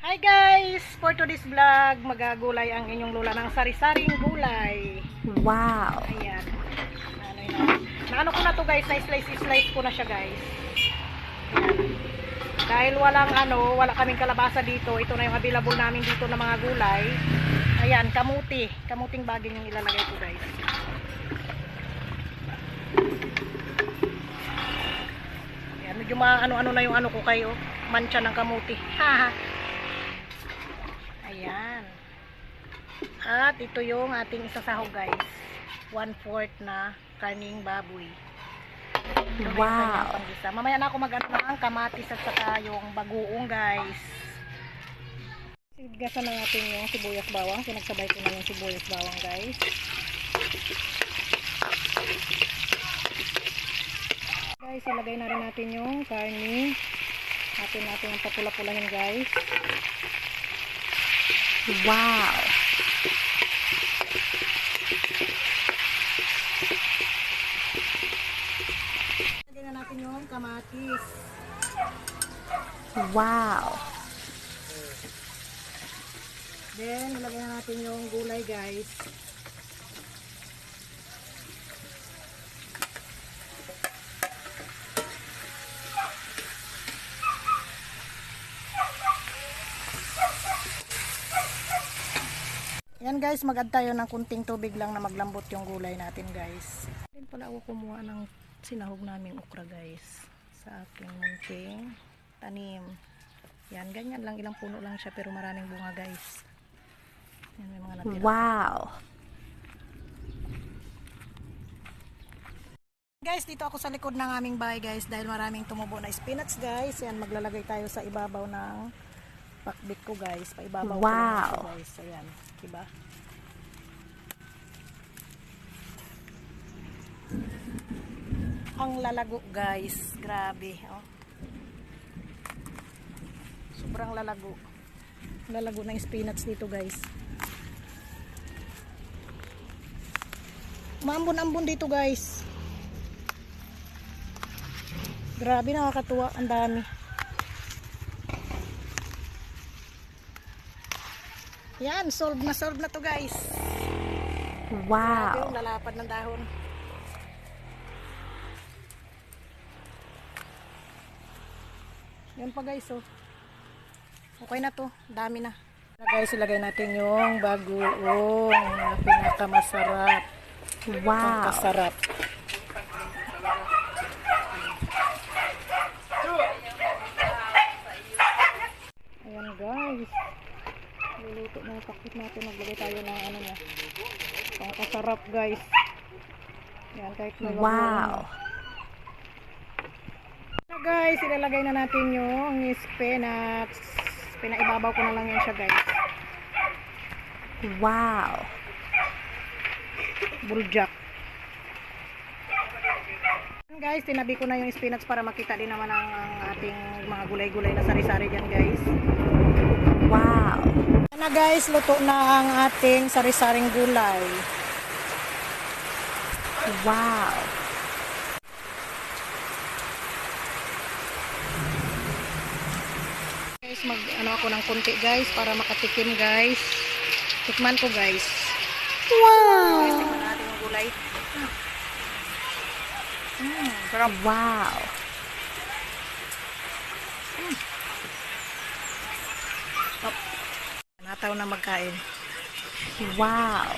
Hi guys! For today's vlog, magagulay ang inyong lola ng sari-saring gulay. Wow! Ayan. Naano ko na to guys, na-slice ko na siya guys. Ayan. Dahil wala kaming kalabasa dito, ito na yung available namin dito na mga gulay. Ayan, kamuting bagin yung ilalagay ko guys. Ayan, medyo ano na yung ano ko kayo, mancha ng kamuti. Haha. Ayan. At ito yung ating isasahog guys. 1/4 na karning baboy. Ito Wow. Na mamaya na ako mag-ano ng kamatis at saka yung bagoong guys. Sigasan na natin yung sibuyas bawang. Pinagsabay ko na yung sibuyas bawang guys. Guys, ilagay na rin natin yung karni. Natin yung papula-pulahin guys. Wow! Lagyan na natin yung kamatis. Wow! Then, ilagay na natin yung gulay guys. Yan guys, mag-add tayo ng kunting tubig lang na maglambot yung gulay natin guys. Din pala ako kumuha ng sinahog naming okra guys sa aking munting tanim. Yan, ganyan lang, ilang puno lang siya pero maraming bunga guys. Yan, may mga natira. Wow! Guys, dito ako sa likod ng aming bahay guys dahil maraming tumubo na spinach guys. Yan, maglalagay tayo sa ibabaw ng pakbit ko guys. Paibabaw ko lang ito, guys. Ayan, diba? Ang lalago guys. Grabe. Oh. Sobrang lalago. Lalago ng spinach dito guys. Maambon-ambon dito guys. Grabe, nakakatuwa. Ang dami. Yan, solve na to guys. Wow! Yung lalapad ng dahon. Yan pa guys, oh. Okay na to, dami na. Guys, ilagay natin yung bagoong na pinakamasarap. Wow! Kasarap. Ayan guys. Luluto na yung pakit natin. Maglagay tayo ng ano niya. Pangkasarap guys. Yan, kahit may Wow! na guys, ilalagay na natin yung spinach. Pinaibabaw ko na lang yan siya guys. Wow! Buljak. Yan guys, tinabi ko na yung spinach para makita din naman ang ating mga gulay-gulay na sari-sari dyan guys. Wow! Yan na guys, luto na ang ating sari-saring gulay. Wow! Guys, mag-ano ako ng konti guys para makatikim guys. Tikman ko guys. Wow! Tikman natin yung gulay. Sarap. Wow! Nataw na magkain. Wow!